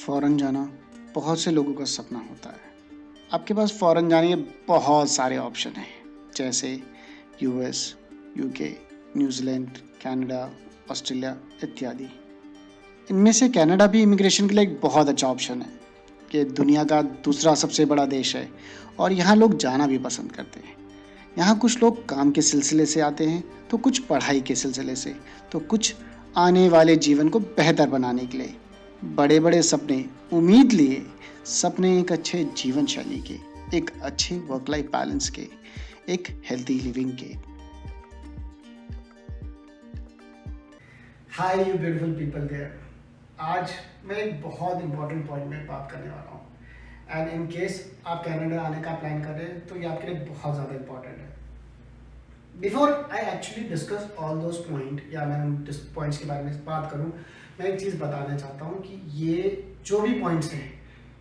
Foreign जाना बहुत से लोगों का सपना होता है। आपके पास फ़ॉरेन जाने के बहुत सारे ऑप्शन हैं, जैसे US, UK, New Zealand, Canada, Australia इत्यादि। इनमें से कनाडा भी इमिग्रेशन के लिए एक बहुत अच्छा ऑप्शन है कि दुनिया का दूसरा सबसे बड़ा देश है और यहाँ लोग जाना भी पसंद करते हैं। यहाँ कुछ लोग काम के सिलसिले से आते हैं, तो कुछ पढ़ाई के सिलसिले से, तो कुछ आने वाले जीवन को बेहतर बनाने के लिए। बड़े-बड़े सपने, उम्मीद लिए, सपने एक अच्छे जीवन शैली के, एक अच्छे वर्क लाइफ बैलेंस के, एक हेल्थी लिविंग के। Hi you beautiful people there. आज मैं एक बहुत इंपॉर्टेंट पॉइंट में बात करने वाला हूँ एंड इन केस आप कनाडा आने का प्लान कर रहे हैं तो ये आपके लिए बहुत ज़्यादा इंपॉर्टेंट है। Before I actually discuss all those point या मैं उन पॉइंट्स के बारे में बात करूँ, मैं एक चीज़ बताना चाहता हूँ कि ये जो भी पॉइंट्स हैं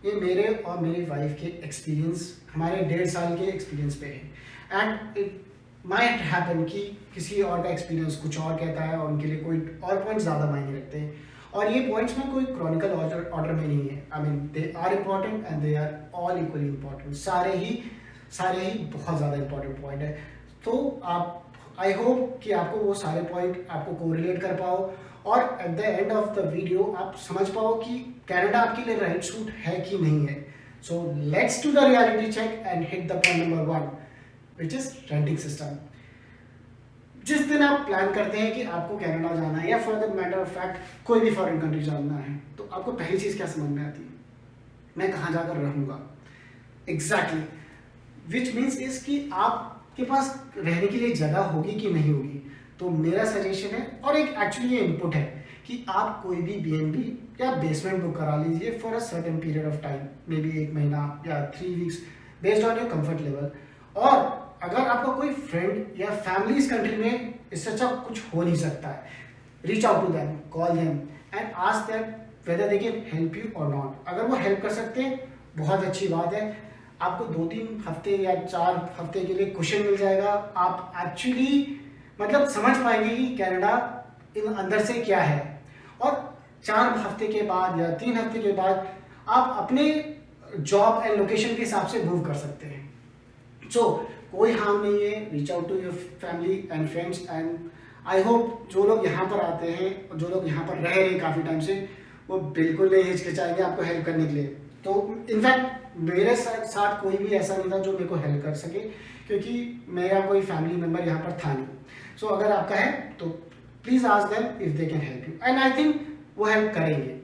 ये मेरे और मेरी वाइफ के एक्सपीरियंस, हमारे 1.5 साल के एक्सपीरियंस पे है एंड इट माइट हैपन कि किसी और का एक्सपीरियंस कुछ और कहता है और उनके लिए कोई और पॉइंट्स ज़्यादा मायने रखते हैं। और ये पॉइंट्स में कोई क्रॉनिकल ऑर्डर में नहीं है। I mean they are important and they are all equally important. सारे ही बहुत ज़्यादा इम्पॉर्टेंट पॉइंट है। तो आप आई होप कि आपको वो सारे पॉइंट आपको कोरिलेट कर पाओ और at the end of the video आप समझ पाओ कि कनाडा आपके लिए राइट सूट है कि नहीं है। So let's do the reality check and hit the point number 1 which is renting system. जिस दिन आप प्लान करते हैं कि आपको कनाडा जाना है या for the matter of fact कोई भी फॉरेन कंट्री जाना है, तो आपको पहली चीज़ क्या समझ में आती है? मैं कहाँ जाकर रहूँगा। एग्जैक्टली, विच मीन्स इज कि आपके पास रहने के लिए जगह होगी कि नहीं होगी। तो मेरा सजेशन है और एक एक्चुअली ये इनपुट है कि आप कोई भी BNB या बेसमेंट बुक करा लीजिए for a certain period of time, may be 1 महीना या 3 weeks, based on your comfort level. और अगर आपका कोई फ्रेंड या फैमिली इस कंट्री में, इससे अच्छा कुछ हो नहीं सकता है, reach out to them, call them and ask that whether they can help you और नॉट। अगर वो हेल्प कर सकते हैं बहुत अच्छी बात है, आपको 2-3 हफ्ते या 4 हफ्ते के लिए कुशन मिल जाएगा। आप एक्चुअली मतलब समझ पाएंगे कि कनाडा इन अंदर से क्या है। और 4 हफ्ते के बाद या 3 हफ्ते के बाद आप अपने जॉब एंड लोकेशन के हिसाब से मूव कर सकते हैं। सो कोई हार्म नहीं है, reach out to your family and friends and I hope जो लोग यहाँ पर आते हैं और जो लोग यहाँ पर रह रहे हैं काफ़ी टाइम से, वो बिल्कुल नहीं हिचकिचाएंगे आपको हेल्प करने के लिए। तो इनफैक्ट मेरे साथ कोई भी ऐसा नहीं था जो मेरे को हेल्प कर सके, क्योंकि मेरा कोई फैमिली मेम्बर यहाँ पर था नहीं। सो अगर आपका है तो please ask them if they can help you and I think वो हेल्प करेंगे।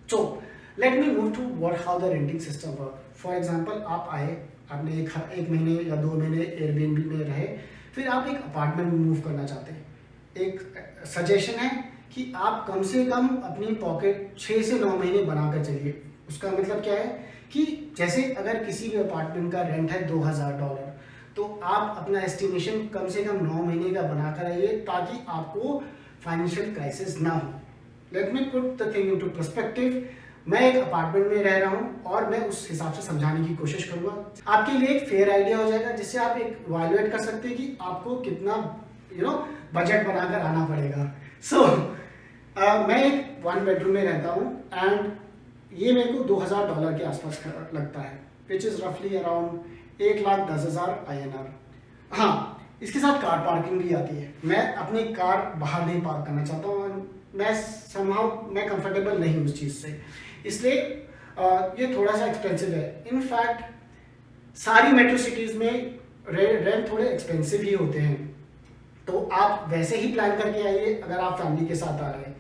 So let me move to what how the renting system work. For example, आप आए, आपने एक महीने या 2 महीने एयरबीएनबी में रहे, फिर आप एक अपार्टमेंट में मूव करना चाहते हैं। एक सजेशन है कि आप कम से कम अपनी पॉकेट 6 से 9 महीने बनाकर चलिए। उसका मतलब क्या है कि जैसे अगर किसी भी अपार्टमेंट का रेंट है $2000, तो आप अपना एस्टिमेशन कम से कम 9 महीने का बनाकर आइए ताकि आपको फाइनेंशियल क्राइसिस ना हो। Let me put the thing into perspective. मैं एक अपार्टमेंट में रह रहा हूँ और मैं उस हिसाब से समझाने की कोशिश करूंगा। आपके लिए एक फेयर आइडिया हो जाएगा, जिससे आप एक इवैल्यूएट कर सकते हैं कि आपको कितना बजट बनाकर आना पड़ेगा। सो मैं एक 1 बेडरूम में रहता हूँ एंड ये मेरे को $2000 के आसपास लगता है, विच इज़ रफली अराउंड 1,10,000 INR। हाँ, इसके साथ कार पार्किंग भी आती है। मैं अपनी कार बाहर नहीं पार्क करना चाहता हूँ, मैं कंफर्टेबल नहीं हूँ उस चीज़ से, इसलिए ये थोड़ा सा एक्सपेंसिव है। इनफैक्ट सारी मेट्रो सिटीज़ में रेंट थोड़े एक्सपेंसिव ही होते हैं, तो आप वैसे ही प्लान करके आइए अगर आप फैमिली के साथ आ रहे हैं।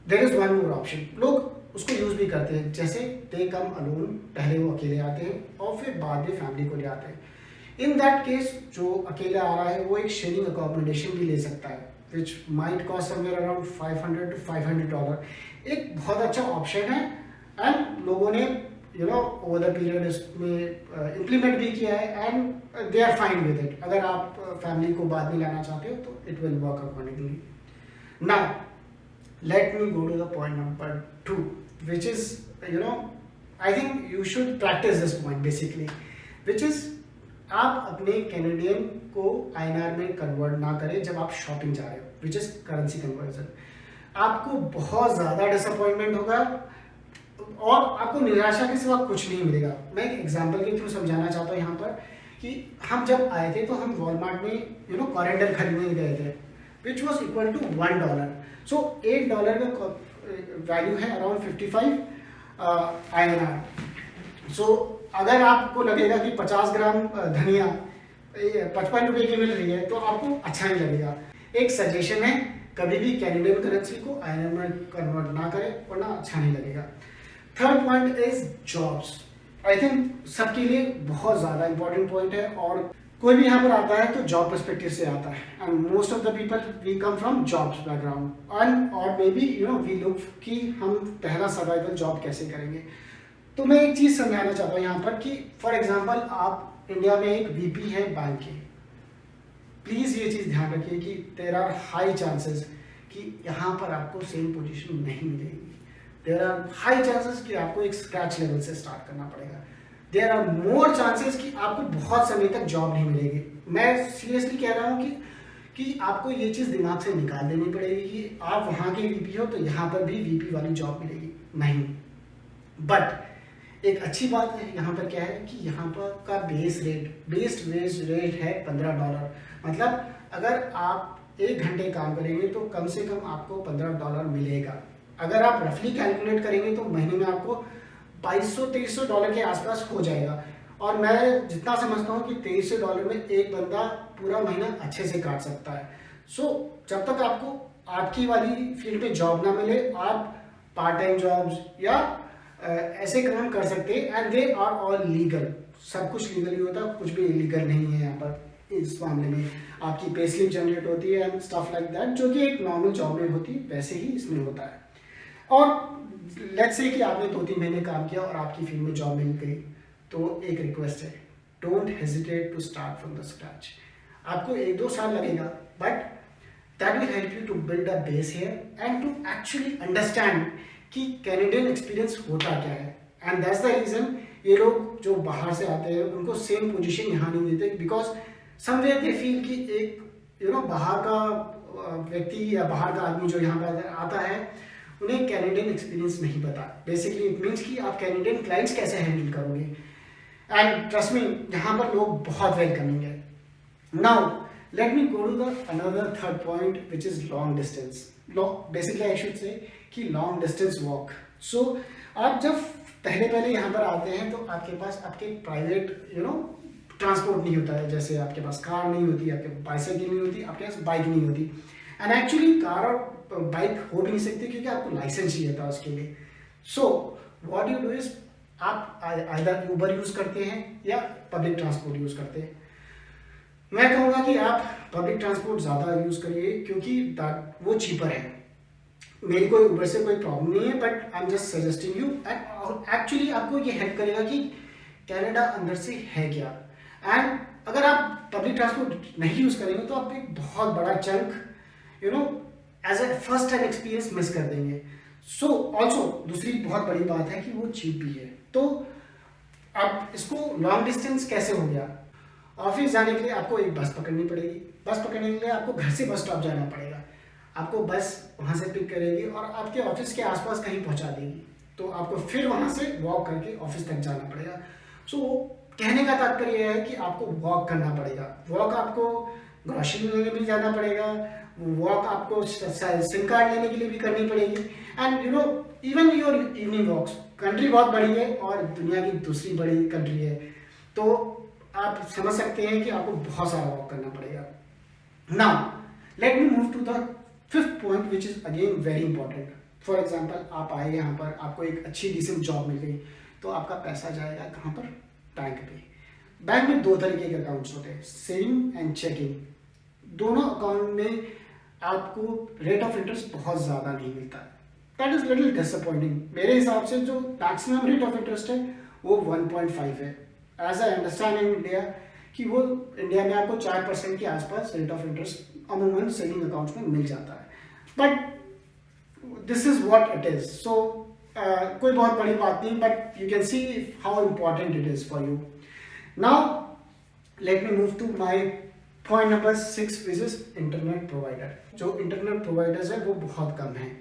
There is one more option, लोग उसको यूज़ भी करते हैं, जैसे दे कम अलोन, पहले वो अकेले आते हैं और फिर बाद में फैमिली को ले आते हैं। इन दैट केस जो अकेले आ रहा है वो एक शेयरिंग अकोमोडेशन भी ले सकता है, which might cost somewhere around $500 to $500। एक बहुत अच्छा ऑप्शन है एंड लोगों ने ओवर द पीरियड इसमें इम्प्लीमेंट भी किया है and they are fine with it. अगर आप फैमिली को बाद में लाना चाहते हो तो it will work accordingly. Now let me go to the point number 2, which is I think you should practice this point basically, which is आप अपने कैनेडियन को INR में कन्वर्ट ना करें जब आप शॉपिंग जा रहे हो, विच इज करेंसी कन्वर्जन। आपको बहुत ज़्यादा डिसअपॉइंटमेंट होगा और आपको निराशा के सिवा कुछ नहीं मिलेगा। मैं एक एग्जांपल के थ्रू समझाना चाहता हूँ यहाँ पर कि हम जब आए थे तो हम वॉलमार्ट में कॉरिएंडर खरीदने गए थे विच वॉज इक्वल टू $1। सो $8 का वैल्यू है अराउंड 55 INR। सो अगर आपको लगेगा कि 50 ग्राम धनिया 55 रुपये की मिल रही है तो आपको अच्छा नहीं लगेगा। एक सजेशन है, कभी भी कैनेडियन करेंसी को INR में कन्वर्ट ना करें वरना अच्छा नहीं लगेगा। Third point is jobs. I think सबके लिए बहुत ज़्यादा इंपॉर्टेंट पॉइंट है और कोई भी यहाँ पर आता है तो जॉब पर्सपेक्टिव से आता है and most of the people we come from jobs background and और मे बी वी लुक कि हम पहला सर्वाइवल जॉब कैसे करेंगे। तो मैं एक चीज़ समझाना चाहता हूँ यहाँ पर कि फॉर एग्जांपल आप इंडिया में एक VP है बैंक के, प्लीज़ ये चीज़ ध्यान रखिए कि देयर आर हाई चांसेस कि यहाँ पर आपको सेम पोजीशन नहीं मिलेगी। देयर आर हाई चांसेस कि आपको एक स्क्रैच लेवल से स्टार्ट करना पड़ेगा। देयर आर मोर चांसेस कि आपको बहुत समय तक जॉब नहीं मिलेगी। मैं सीरियसली कह रहा हूँ कि आपको ये चीज़ दिमाग से निकाल देनी पड़ेगी कि आप वहाँ के VP हो तो यहाँ पर भी VP वाली जॉब मिलेगी नहीं। बट एक अच्छी बात है यहाँ पर क्या है कि यहाँ पर का बेस्ड वेज रेट है $15। मतलब अगर आप 1 घंटे काम करेंगे तो कम से कम आपको $15 मिलेगा। अगर आप रफली कैलकुलेट करेंगे तो महीने में आपको $2200-2300 के आसपास हो जाएगा। और मैं जितना समझता हूँ कि $2300 में एक बंदा पूरा महीना अच्छे से काट सकता है। सो जब तक आपको आपकी वाली फील्ड में जॉब ना मिले आप पार्ट टाइम जॉब्स या ऐसे काम कर सकते हैं and they are all legal. सब कुछ लीगल ही होता है, कुछ भी इलीगल नहीं है यहाँ पर। इस मामले में आपकी पे स्लिप जनरेट होती है एंड स्टफ लाइक दैट, जो कि एक नॉर्मल जॉब में होती है वैसे ही इसमें होता है। और लेट्स से कि आपने 2-3 महीने काम किया और आपकी फील्ड में जॉब मिल गई, तो एक रिक्वेस्ट है, don't hesitate to start from the scratch. आपको 1-2 साल लगेगा but that will help you to build a base here and to actually understand कि कैनेडियन एक्सपीरियंस होता क्या है। एंड दैट्स द रीजन ये लोग जो बाहर से आते हैं उनको सेम पोजीशन यहाँ नहीं देते, बिकॉज समवेयर दे फील कि एक बाहर का व्यक्ति या बाहर का आदमी जो यहाँ पर आता है उन्हें कैनेडियन एक्सपीरियंस नहीं पता। बेसिकली इट मीन्स कि आप कैनेडियन क्लाइंट्स कैसे हैंडल करोगे। एंड ट्रस्ट मी यहाँ पर लोग बहुत वेलकमिंग है। Now let me go to the another third point which is long distance. Basically I should say कि लॉन्ग डिस्टेंस वॉक। सो आप जब पहले यहाँ पर आते हैं तो आपके पास आपके प्राइवेट ट्रांसपोर्ट नहीं होता है। जैसे आपके पास कार नहीं होती, आपके बाइसाइकिल नहीं होती, आपके पास बाइक नहीं होती। एंड एक्चुअली कार और बाइक हो भी नहीं सकती क्योंकि आपको लाइसेंस चाहिए था उसके लिए। So what you do is आप आइदर ऊबर यूज करते हैं या पब्लिक ट्रांसपोर्ट यूज करते हैं। मैं कहूँगा कि आप पब्लिक ट्रांसपोर्ट ज़्यादा यूज करिए क्योंकि वो चीपर है। मेरी कोई ऊबर से कोई प्रॉब्लम नहीं है but I am just suggesting you. Actually आपको ये हेल्प करेगा कि कनाडा अंदर से है क्या। एंड अगर आप पब्लिक ट्रांसपोर्ट नहीं यूज करेंगे तो आप एक बहुत बड़ा chunk as a first time experience miss कर देंगे। सो ऑल्सो दूसरी बहुत बड़ी बात है कि वो चीप भी है। तो अब इसको लॉन्ग डिस्टेंस कैसे हो गया। ऑफिस जाने के लिए आपको एक बस पकड़नी पड़ेगी। बस पकड़ने के लिए आपको घर से बस स्टॉप जाना पड़ेगा। आपको बस वहाँ से पिक करेगी और आपके ऑफिस के आसपास कहीं पहुँचा देगी। तो आपको फिर वहाँ से वॉक करके ऑफिस तक जाना पड़ेगा। सो कहने का तात्पर्य है कि आपको वॉक करना पड़ेगा। वॉक आपको ग्रोसरी लेने भी जाना पड़ेगा, वॉक आपको सिम कार्ड लेने के लिए भी करनी पड़ेगी। And even your evening walks. Country बहुत बड़ी है और दुनिया की दूसरी बड़ी कंट्री है, तो आप समझ सकते हैं कि आपको बहुत सारा वॉक करना पड़ेगा। Now let me move to the fifth point which is again very important. For example आप आए यहाँ पर, आपको एक अच्छी डिसेंट जॉब मिल गई, तो आपका पैसा जाएगा कहाँ पर, बैंक पे। बैंक में 2 तरीके के अकाउंट्स होते हैं, सेविंग एंड चेकिंग। दोनों अकाउंट में आपको रेट ऑफ इंटरेस्ट बहुत ज़्यादा नहीं मिलता है। That is little disappointing. मेरे हिसाब से जो मैक्सिमम रेट ऑफ इंटरेस्ट है वो 1.5 है। As I understand in India कि वो इंडिया में आपको 4% के आसपास रेट ऑफ इंटरेस्ट अमूमन सेविंग अकाउंट्स में मिल जाता है। But this is what it is. So कोई बहुत बड़ी बात नहीं, but you can see how important it is for you. Now let me move to my point number 6 which is internet provider. जो इंटरनेट प्रोवाइडर्स है वो बहुत कम है।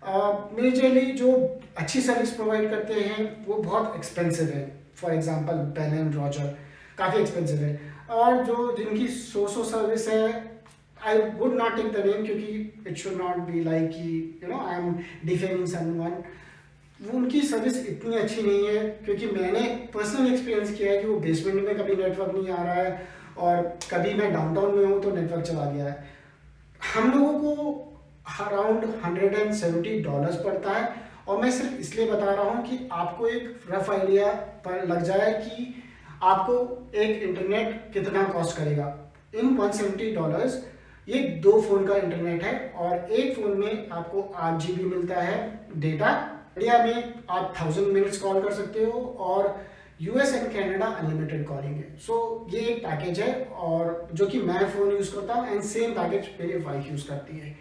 मेजरली जो अच्छी सर्विस प्रोवाइड करते हैं वो बहुत एक्सपेंसिव है। For example Bell and Rogers काफ़ी एक्सपेंसिव है, और जो जिनकी सो सर्विस है, I would not take the name क्योंकि it should not be like कि आई एम डिफेमिंग समवन, वो उनकी सर्विस इतनी अच्छी नहीं है। क्योंकि मैंने पर्सनल एक्सपीरियंस किया है कि वो बेसमेंट में कभी नेटवर्क नहीं आ रहा है, और कभी मैं डाउनटाउन में हूँ तो नेटवर्क चला गया है। हम लोगों को अराउंड $170 पड़ता है, और मैं सिर्फ इसलिए बता रहा हूँ कि आपको एक रफ आइडिया पर लग जाए कि आपको एक इंटरनेट कितना कॉस्ट करेगा। इन $170 ये 2 फ़ोन का इंटरनेट है, और एक फ़ोन में आपको 8 GB मिलता है डेटा। इंडिया में आप 1000 मिनट्स कॉल कर सकते हो, और US and Canada unlimited calling है। सो ये एक पैकेज है, और जो कि मैं फ़ोन यूज़ करता हूँ, एंड सेम पैकेज मेरी वाइफ यूज़ करती है।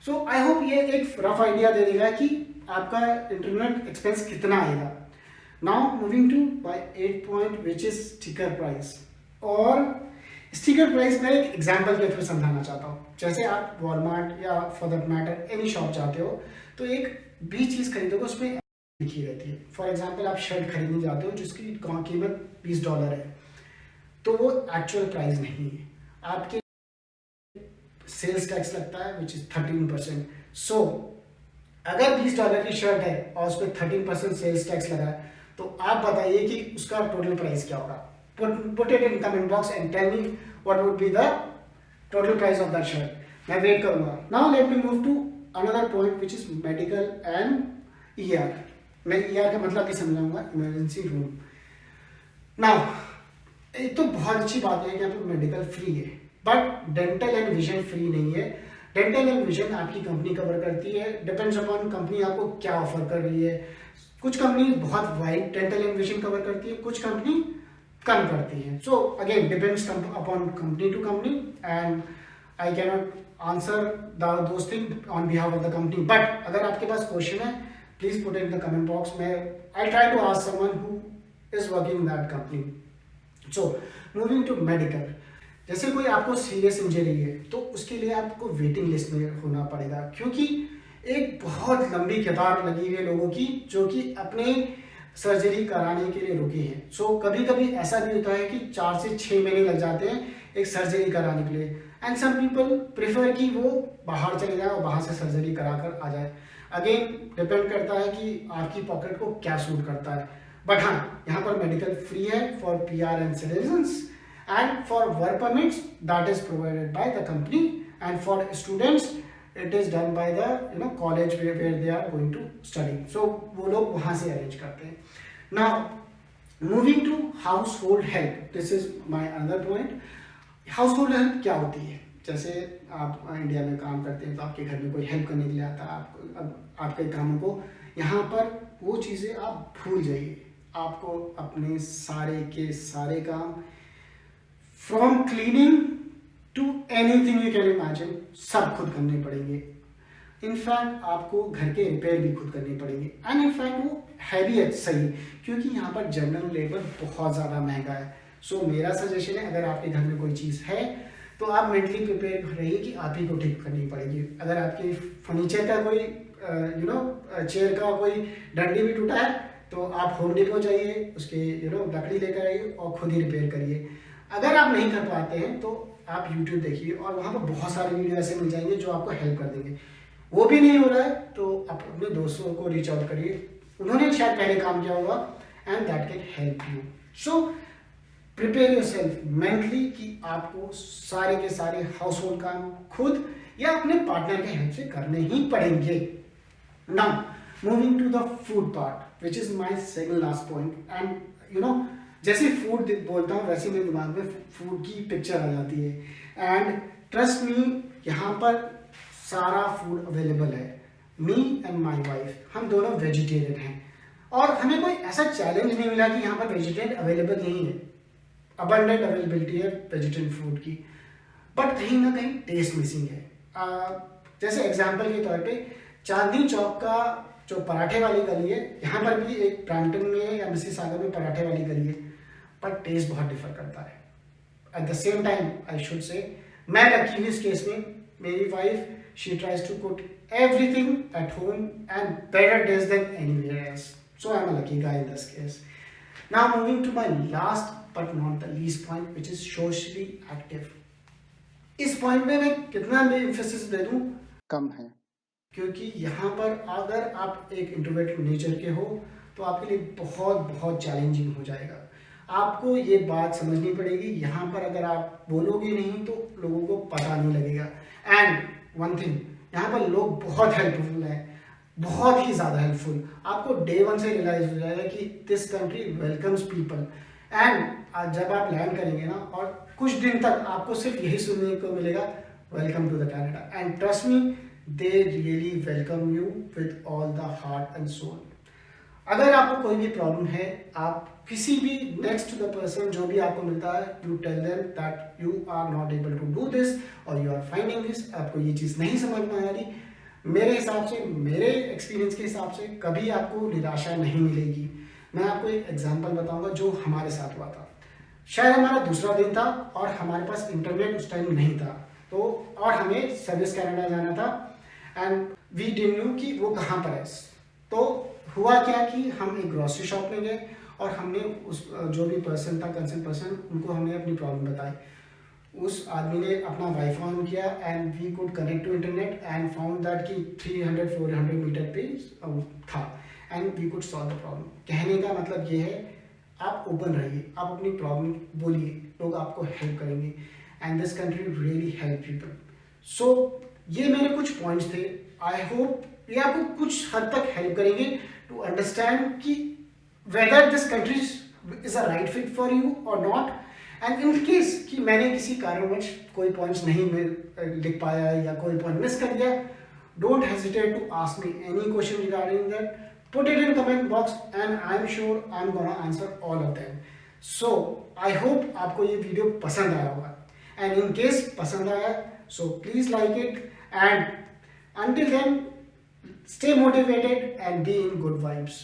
सो आई होप ये एक रफ आइडिया दे देगा कि आपका इंटरनेट एक्सपेंस कितना आएगा। Now moving to by 8th point which is sticker price. और स्टिकर प्राइस मैं एक एग्जांपल के थ्रू समझाना चाहता हूँ। जैसे आप वॉलमार्ट या for that matter any shop जाते हो, तो एक भी चीज़ खरीदोगे उसमें लिखी रहती है। फॉर एग्जांपल आप शर्ट खरीदने जाते हो जिसकी कीमत $20 है, तो वो एक्चुअल प्राइस नहीं है, आपके सेल्स टैक्स लगता है विच इज 13%। सो अगर $20 की शर्ट है और उस पर 13% सेल्स टैक्स लगा है, तो आप बताइए कि उसका टोटल प्राइस क्या होगा। Put it in comment box and tell me what would be the total price of that shirt. मैं वेट करूंगा। Now let me move to another point which is medical and ER. मैं ER का मतलब भी समझाऊंगा, emergency room. Now एक तो बहुत अच्छी बात है कि यहाँ पे मेडिकल फ्री है, but dental and vision free नहीं है। डेंटल एंड विजन आपकी कंपनी कवर करती है, डिपेंड्स अपॉन कंपनी आपको क्या ऑफर कर रही है। कुछ कंपनी बहुत wide dental and vision cover करती है, कुछ कंपनी कम करती है। So again depends upon company to company, and I can not answer those thing on behalf of the company. But अगर आपके पास क्वेश्चन है, please put in the comment box. मैं I try to ask someone who is working in that company. So moving to medical, जैसे कोई आपको serious injury है तो उसके लिए आपको वेटिंग लिस्ट में होना पड़ेगा, क्योंकि एक बहुत लंबी कतार लगी हुई है लोगों की जो कि अपने सर्जरी कराने के लिए रुके हैं। सो कभी कभी ऐसा भी होता है कि 4 से 6 महीने लग जाते हैं एक सर्जरी कराने के लिए, एंड सम पीपल प्रेफर कि वो बाहर चले जाए और बाहर से सर्जरी करा कर आ जाए। अगेन डिपेंड करता है कि आपकी पॉकेट को क्या सूट करता है। बट हाँ, यहाँ पर मेडिकल फ्री है for PR and citizens, and for work permits that is provided by the company, and for students it is done by the college where they are going to study. So वो लोग वहाँ से arrange करते हैं। Now moving to household help, this is my another point. Household help क्या होती है? जैसे आप इंडिया में काम करते हैं तो आपके घर में कोई हेल्प करने के लिए आता है आपके कामों को, यहाँ पर वो चीज़ें आप भूल जाइए। आपको अपने सारे के सारे काम from cleaning to anything you can imagine सब खुद करने पड़ेंगे। इनफैक्ट आपको घर के रिपेयर भी खुद करनी पड़ेंगे, एंड इनफैक्ट वो है भी सही, क्योंकि यहाँ पर जनरल लेबर बहुत ज़्यादा महंगा है। सो मेरा सजेशन है, अगर आपके घर में कोई चीज़ है तो आप मेंटली प्रिपेयर रहिए कि आप ही को ठीक करनी पड़ेगी। अगर आपके फर्नीचर का कोई चेयर का कोई डंडी भी टूटा है तो आप होम डिपो जाइए, उसके लकड़ी लेकर आइए और खुद ही रिपेयर करिए। अगर आप नहीं कर पाते हैं तो आप YouTube देखिए, और वहाँ पर बहुत सारे वीडियो ऐसे मिल जाएंगे जो आपको हेल्प कर देंगे। वो भी नहीं हो रहा है तो आप अपने दोस्तों को रीच आउट करिए, उन्होंने शायद पहले काम किया होगा, and that can help you. So prepare yourself mentally कि आपको सारे के सारे हाउस होल्ड काम खुद या अपने पार्टनर के हेल्प से करने ही पड़ेंगे। Now moving to the food part which is my second last point, and जैसे फूड बोलता हूँ वैसे मेरे दिमाग में फूड की पिक्चर आ जाती है, एंड ट्रस्ट मी यहाँ पर सारा फूड अवेलेबल है। मी एंड माय वाइफ हम दोनों वेजिटेरियन हैं, और हमें कोई ऐसा चैलेंज नहीं मिला कि यहाँ पर वेजिटेरियन अवेलेबल नहीं है। अबंडेंट अवेलेबिलिटी है वेजिटेरियन फूड की, बट कहीं ना कहीं टेस्ट मिसिंग है। जैसे एग्जाम्पल के तौर पे चांदनी चौक का जो पराठे वाली गली है, यहाँ पर भी एक ब्रैम्पटन में या मिसिसागा में पराठे वाली गली है, पर टेस्ट बहुत डिफर करता है। At the same time I should say मैं लकी हूँ इस केस में, मेरी wife she tries to cook everything at home and better days than anywhere else. So I'm a lucky guy in this case. Now moving to my last but not the least point, which is socially active. इस point में मैं कितना भी emphasis दे दूं कम है, क्योंकि यहाँ पर अगर आप एक इंट्रोवर्टेड नेचर के हो तो आपके लिए बहुत बहुत चैलेंजिंग हो जाएगा। आपको ये बात समझनी पड़ेगी। यहाँ पर अगर आप बोलोगे नहीं तो लोगों को पता नहीं लगेगा। एंड वन थिंग, यहाँ पर लोग बहुत हेल्पफुल हैं, बहुत ही ज़्यादा हेल्पफुल। आपको डे वन से रियलाइज हो जाएगा कि this country welcomes people. And जब आप लैंड करेंगे ना, और कुछ दिन तक आपको सिर्फ यही सुनने को मिलेगा, welcome to the Canada. And trust me, they really welcome you with all the heart and soul. अगर आपको कोई भी प्रॉब्लम है, आप किसी भी नेक्स्ट टू द पर्सन जो भी आपको मिलता है, you tell them that you are not able to do this और यू आर फाइंडिंग दिस, आपको ये चीज़ नहीं समझ में आ रही। मेरे हिसाब से, मेरे एक्सपीरियंस के हिसाब से कभी आपको निराशा नहीं मिलेगी। मैं आपको एक एग्जांपल बताऊंगा जो हमारे साथ हुआ था। शायद हमारा दूसरा दिन था और हमारे पास इंटरनेट उस टाइम नहीं था, तो और हमें सर्विस कनाडा जाना था एंड वी डिडंट न्यू कि वो कहाँ पर है। तो हुआ क्या कि हम एक ग्रॉसरी शॉप में गए और हमने उस जो भी पर्सन था, कंसर्न पर्सन, उनको हमने अपनी प्रॉब्लम बताई। उस आदमी ने अपना वाईफाई ऑन किया and we could connect to internet and found that कि 300-400 मीटर पे था and we could solve the problem. कहने का मतलब ये है, आप ओपन रहिए, आप अपनी प्रॉब्लम बोलिए, लोग आपको हेल्प करेंगे। And this country really help people. So ये मेरे कुछ पॉइंट्स थे। आई होप ये आपको कुछ हद तक हेल्प करेंगे टू अंडरस्टैंड कि whether this country is a right fit for you और नॉट। एंड इन केस कि मैंने किसी कारणवश कोई पॉइंट्स नहीं लिख पाया या कोई पॉइंट मिस कर दिया, don't hesitate to ask me any question regarding that. Put it in comment box and I'm sure I'm gonna answer all of them. So I hope आपको ये वीडियो पसंद आया होगा, and in case पसंद आया so please like it, and until then stay motivated and be in good vibes.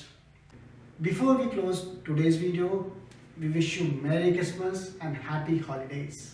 Before we close today's video, we wish you Merry Christmas and Happy Holidays.